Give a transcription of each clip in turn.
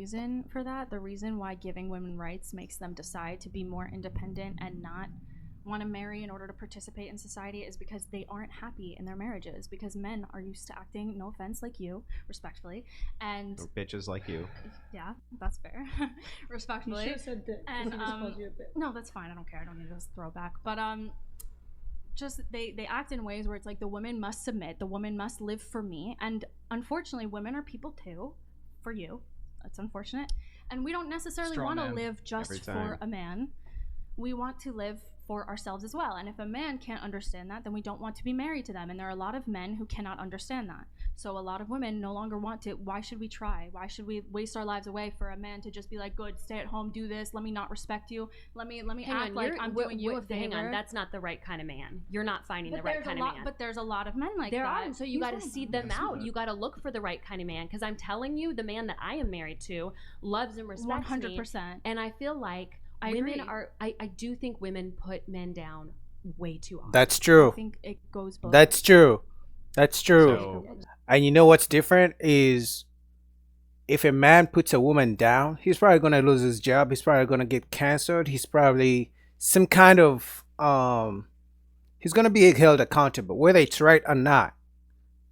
reason for that, the reason why giving women rights makes them decide to be more independent and not want to marry in order to participate in society is because they aren't happy in their marriages, because men are used to acting, no offense, like you, respectfully, and Or bitches like you. yeah, that's fair. Respectfully. You should have said that. And He just called you a bitch. no, that's fine, I don't care, I don't need to throw back, but just they act in ways where it's like the woman must submit, the woman must live for me, and unfortunately women are people too, for you, that's unfortunate, and we don't necessarily want to live just for a man. We want to live for ourselves as well, and if a man can't understand that, then we don't want to be married to them, and there are a lot of men who cannot understand that. So a lot of women no longer want to. Why should we try? Why should we waste our lives away for a man to just be like, good, stay at home, do this, let me not respect you, let me act like I'm doing you a favor. Hang on, that's not the right kind of man. You're not finding the right kind of man. But there's a lot of men like there that. are, so you got to seed them out. You got to look for the right kind of man, because I'm telling you, the man that I am married to loves and respects 100%. me, and I feel like I do think women put men down way too often. That's true. I think it goes both. That's true. That's true. So, And you know what's different is if a man puts a woman down, he's probably gonna lose his job. He's probably gonna get canceled. He's probably some kind of he's gonna be held accountable, whether it's right or not.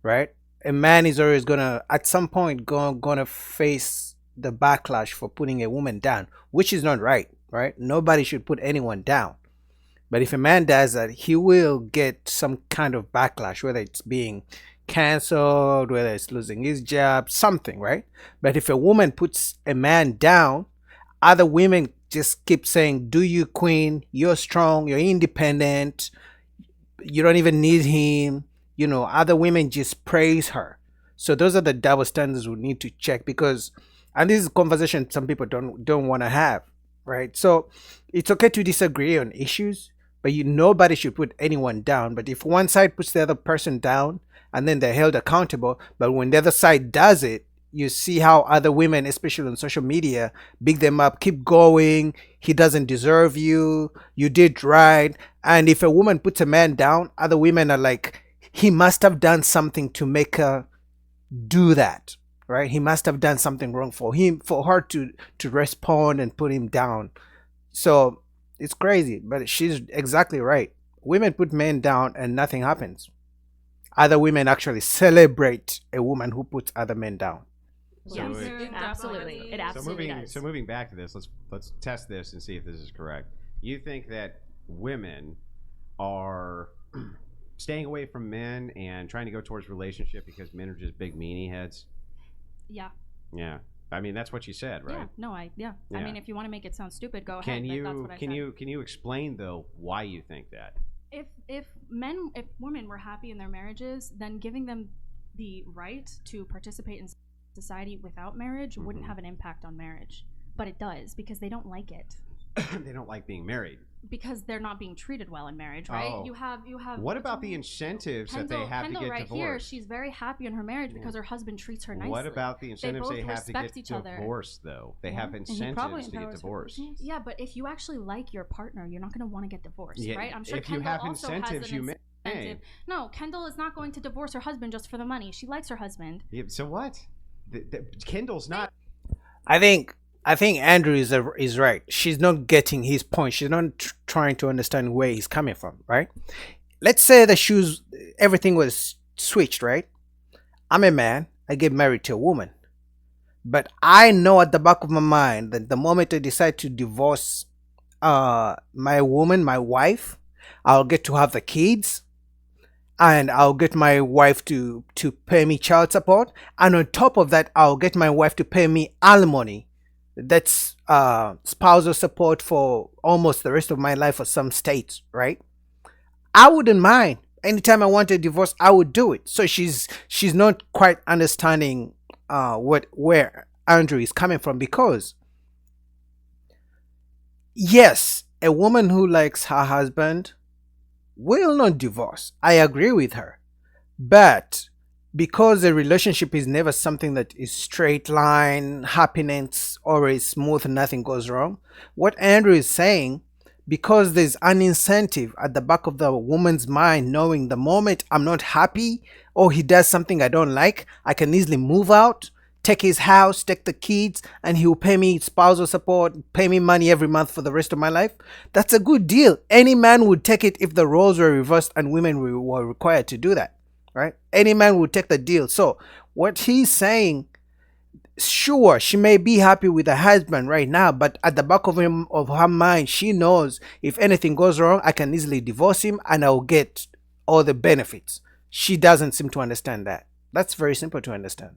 Right? A man is always gonna at some point gonna face the backlash for putting a woman down, which is not right. Right? Nobody should put anyone down. But if a man does that, he will get some kind of backlash, whether it's being canceled, whether it's losing his job, something, right? But if a woman puts a man down, other women just keep saying, do you, queen, you're strong, you're independent, you don't even need him. You know, other women just praise her. So those are the double standards we need to check, because, and this is a conversation some people don't want to have, right? So it's okay to disagree on issues, but nobody should put anyone down. But if one side puts the other person down and then they're held accountable, but when the other side does it, you see how other women, especially on social media, big them up, keep going, he doesn't deserve you, you did right. And if a woman puts a man down, other women are like, he must have done something to make her do that, right? He must have done something wrong for her to respond and put him down. So it's crazy, but she's exactly right. Women put men down and nothing happens. Other women actually celebrate a woman who puts other men down. Yes, absolutely. It absolutely does. So moving back to this, let's test this and see if this is correct. You think that women are staying away from men and trying to go towards relationship because men are just big meanie heads? Yeah. Yeah. I mean, that's what you said, right? Yeah. No, I mean, if you want to make it sound stupid, go ahead. That's what I can said. you explain though why you think that? If women were happy in their marriages, then giving them the right to participate in society without marriage wouldn't have an impact on marriage. But it does, because they don't like it. They don't like being married. Because they're not being treated well in marriage, right? Oh. You have. What about the incentives that they have to get right divorced? Here, she's very happy in her marriage because her husband treats her nicely. What about the incentives they have to get each other. divorced, though? They have incentives to get divorced. Yeah, but if you actually like your partner, you're not going to want to get divorced, right? I'm sure if Kendall you have also incentives, has an incentive. No, Kendall is not going to divorce her husband just for the money. She likes her husband. Yeah, so what? Kendall's not. I think Andrew is right. She's not getting his point. She's not trying to understand where he's coming from, right? Let's say everything was switched, right? I'm a man. I get married to a woman. But I know at the back of my mind that the moment I decide to divorce my woman, my wife, I'll get to have the kids. And I'll get my wife to pay me child support. And on top of that, I'll get my wife to pay me alimony. That's spousal support for almost the rest of my life for some states, right? I wouldn't mind. Anytime I want a divorce, I would do it. So she's not quite understanding where Andrew is coming from, because yes, a woman who likes her husband will not divorce. I agree with her. But because a relationship is never something that is straight line, happiness, always smooth, nothing goes wrong, what Andrew is saying, because there's an incentive at the back of the woman's mind, knowing the moment I'm not happy or he does something I don't like, I can easily move out, take his house, take the kids, and he will pay me spousal support, pay me money every month for the rest of my life. That's a good deal. Any man would take it if the roles were reversed and women were required to do that, right? Any man would take the deal. So what he's saying, sure, she may be happy with her husband right now, but at the back of her mind, she knows if anything goes wrong, I can easily divorce him and I'll get all the benefits. She doesn't seem to understand that. That's very simple to understand.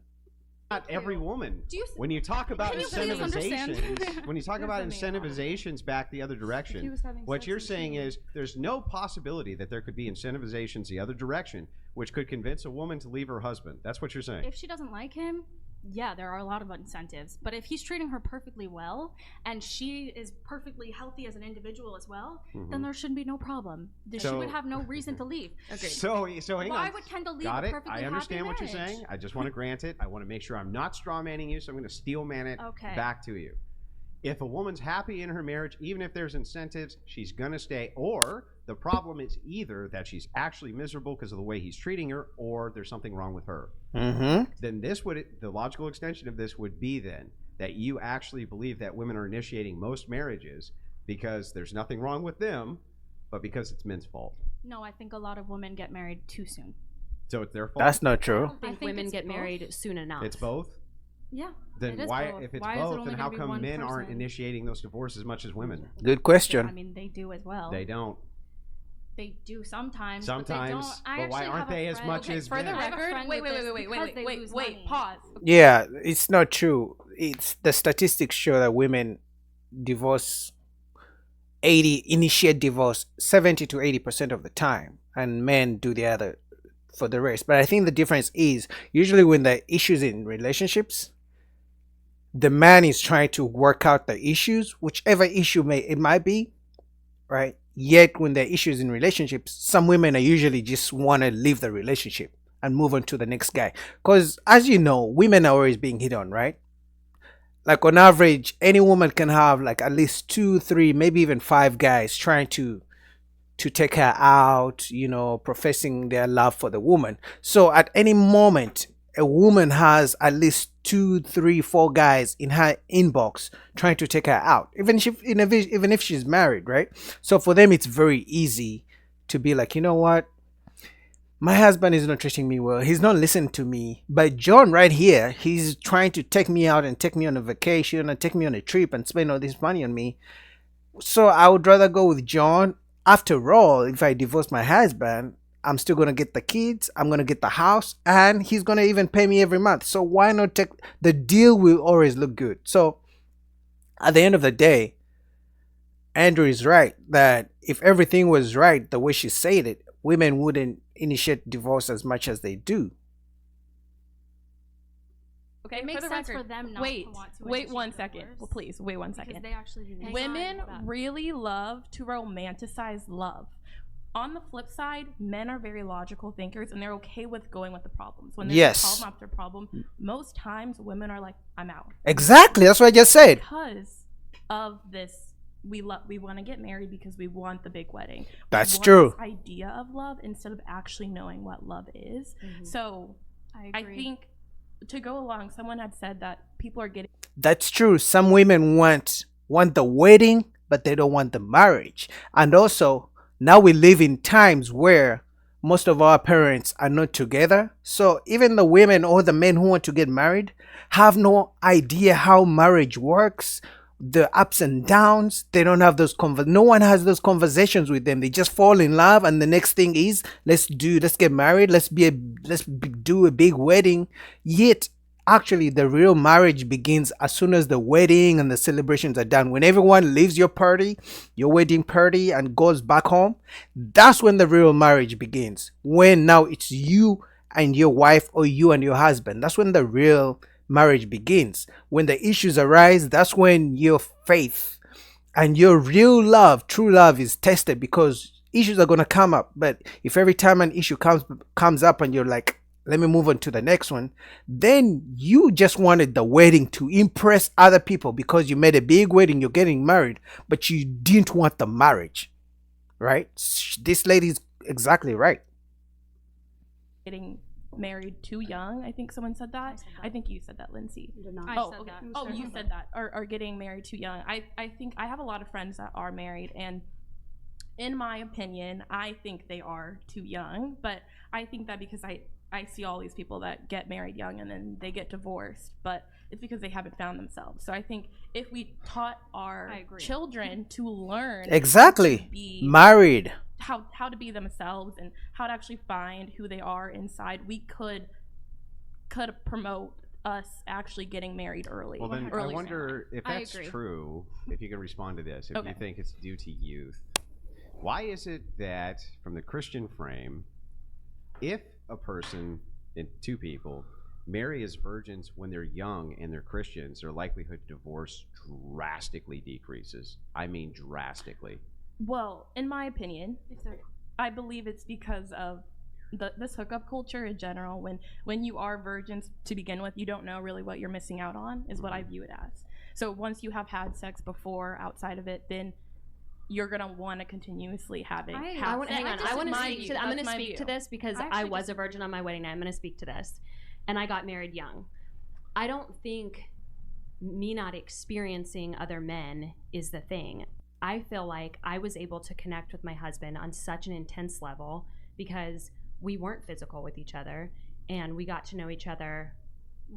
Not every woman. When you talk about incentivizations, when you talk about incentivizations back the other direction, what you're saying is there's no possibility that there could be incentivizations the other direction, which could convince a woman to leave her husband. That's what you're saying. If she doesn't like him, yeah, there are a lot of incentives. But if he's treating her perfectly well and she is perfectly healthy as an individual as well, then there should be no problem. She would have no reason to leave. Okay. So hang on. Why would Kendall leave Got a it. perfectly I understand happy what you're marriage? saying. I just want to grant it. I want to make sure I'm not straw manning you, so I'm going to steel man it back to you. If a woman's happy in her marriage, even if there's incentives, she's going to stay. Or the problem is either that she's actually miserable because of the way he's treating her, or there's something wrong with her. Then the logical extension of this would be then that you actually believe that women are initiating most marriages because there's nothing wrong with them, but because it's men's fault. No, I think a lot of women get married too soon. So it's their fault? That's not true. I think women get married soon enough. It's both? Yeah. Then why, if it's both, then how come men aren't person? initiating those divorces as much as women? Good question. I mean, they do as well. They don't. They do sometimes. Sometimes, but why aren't they as much as For the men? record, wait, pause. Yeah, it's not true. It's the statistics show that women initiate divorce 70 to 80% of the time, and men do the other for the rest. But I think the difference is usually when the issues in relationships, the man is trying to work out the issues, whichever issue it might be, right? Yet when the issues in relationships, some women are usually just want to leave the relationship and move on to the next guy. Because as you know, women are always being hit on, right? Like on average, any woman can have like at least 2, 3, maybe even 5 guys trying to take her out, professing their love for the woman. So at any moment, a woman has at least 2, 3, 4 guys in her inbox trying to take her out, even if she's married, right? So for them, it's very easy to be like, you know what? My husband is not treating me well. He's not listening to me. But John right here, he's trying to take me out and take me on a vacation and take me on a trip and spend all this money on me. So I would rather go with John. After all, if I divorce my husband, I'm still going to get the kids, I'm going to get the house, and he's going to even pay me every month. So why not take the deal? Will always look good. So at the end of the day, Andrew is right that if everything was right the way she said it, women wouldn't initiate divorce as much as they do. Okay, it makes for the sense record, for them not wait, to want to wait one initiate second. divorce. Well, please, wait one Because second. they actually do need Women that. really love to romanticize love. On the flip side, men are very logical thinkers and they're okay with going with the problems. When there's problem after problem, most times women are like, I'm out. Exactly, that's what I just said. Because of this, we want to get married because we want the big wedding. That's we want true. This idea of love instead of actually knowing what love is. So I think to go along, someone had said that people are getting. That's true. Some women want the wedding, but they don't want the marriage. And also, now we live in times where most of our parents are not together. So even the women or the men who want to get married have no idea how marriage works, the ups and downs. They don't have no one has those conversations with them. They just fall in love, and the next thing is let's get married, let's do a big wedding. Yet actually the real marriage begins as soon as the wedding and the celebrations are done. When everyone leaves your wedding party, and goes back home, that's when the real marriage begins. When now it's you and your wife, or you and your husband. That's when the real marriage begins. When the issues arise, that's when your faith and your real love, true love, is tested, because issues are going to come up. But if every time an issue comes up and you're like, let me move on to the next one, then you just wanted the wedding to impress other people because you made a big wedding, you're getting married, but you didn't want the marriage, right? This lady's exactly right. Getting married too young. I think someone said that. I think you said that, Lindsay. I said that. Oh, you said that. Or getting married too young. I think I have a lot of friends that are married, and in my opinion, I think they are too young. But I think that because I see all these people that get married young and then they get divorced, but it's because they haven't found themselves. So I think if we taught our children to learn exactly to be married, how to be themselves and how to actually find who they are inside, we could promote us actually getting married early. Well, then early I wonder if that's agree. true, if you can respond to this, if you think it's due to youth. Why is it that, from the Christian frame, if a person and two people marry as virgins when they're young and they're Christians, their likelihood of divorce drastically decreases? I mean, drastically. Well, in my opinion, I believe it's because of this hookup culture in general. When you are virgins to begin with, you don't know really what you're missing out on, is what I view it as. So once you have had sex before, outside of it, then you're gonna want to continuously have it. I want to speak to this because I was a virgin on my wedding night. I'm going to speak to this, and I got married young. I don't think me not experiencing other men is the thing. I feel like I was able to connect with my husband on such an intense level because we weren't physical with each other, and we got to know each other,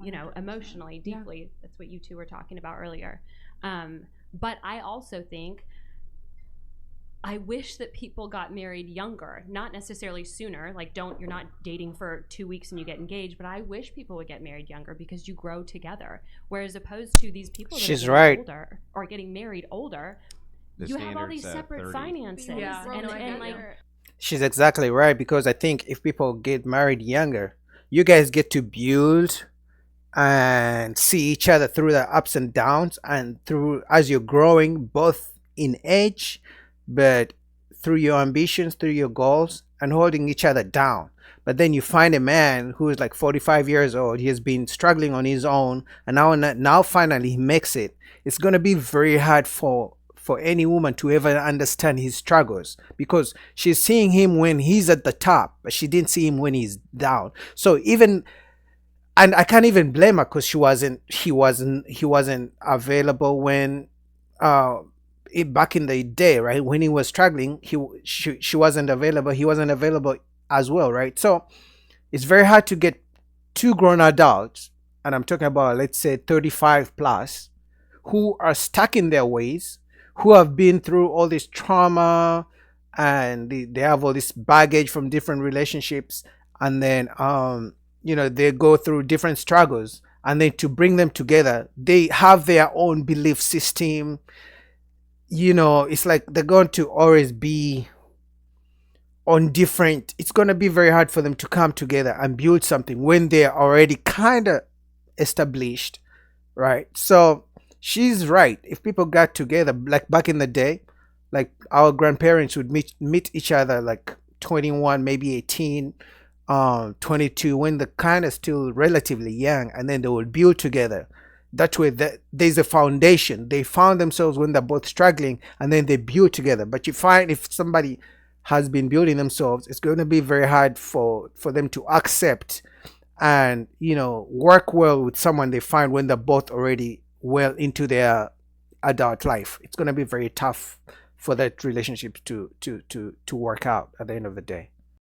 you know, emotionally, deeply. Yeah. That's what you two were talking about earlier. But I also think I wish that people got married younger, not necessarily sooner. Like, you're not dating for 2 weeks and you get engaged, but I wish people would get married younger because you grow together. Whereas opposed to these people that She's are right. older or getting married older, The you have all these standard's, separate 30. finances. Yeah. And like, she's exactly right, because I think if people get married younger, you guys get to build and see each other through the ups and downs, and through as you're growing both in age, but through your ambitions, through your goals, and holding each other down. But then you find a man who is like 45 years old. He has been struggling on his own, and now finally he makes it. It's going to be very hard for any woman to ever understand his struggles, because she's seeing him when he's at the top, but she didn't see him when he's down. So even, and I can't even blame her, because he wasn't available when back in the day, right? When he was struggling, she wasn't available. He wasn't available as well, right? So it's very hard to get two grown adults, and I'm talking about, let's say, 35 plus, who are stuck in their ways, who have been through all this trauma, and they have all this baggage from different relationships, and then they go through different struggles, and then to bring them together, they have their own belief system. It's like they're going to always be on different. It's going to be very hard for them to come together and build something when they're already kind of established, right? So she's right. If people got together like back in the day, like our grandparents would meet each other like 21, maybe 18, 22, when they're kind of still relatively young, and then they would build together. That way, there's a foundation. They found themselves when they're both struggling, and then they build together. But you find if somebody has been building themselves, it's going to be very hard for them to accept and work well with someone they find when they're both already well into their adult life. It's going to be very tough for that relationship to work out at the end of the day.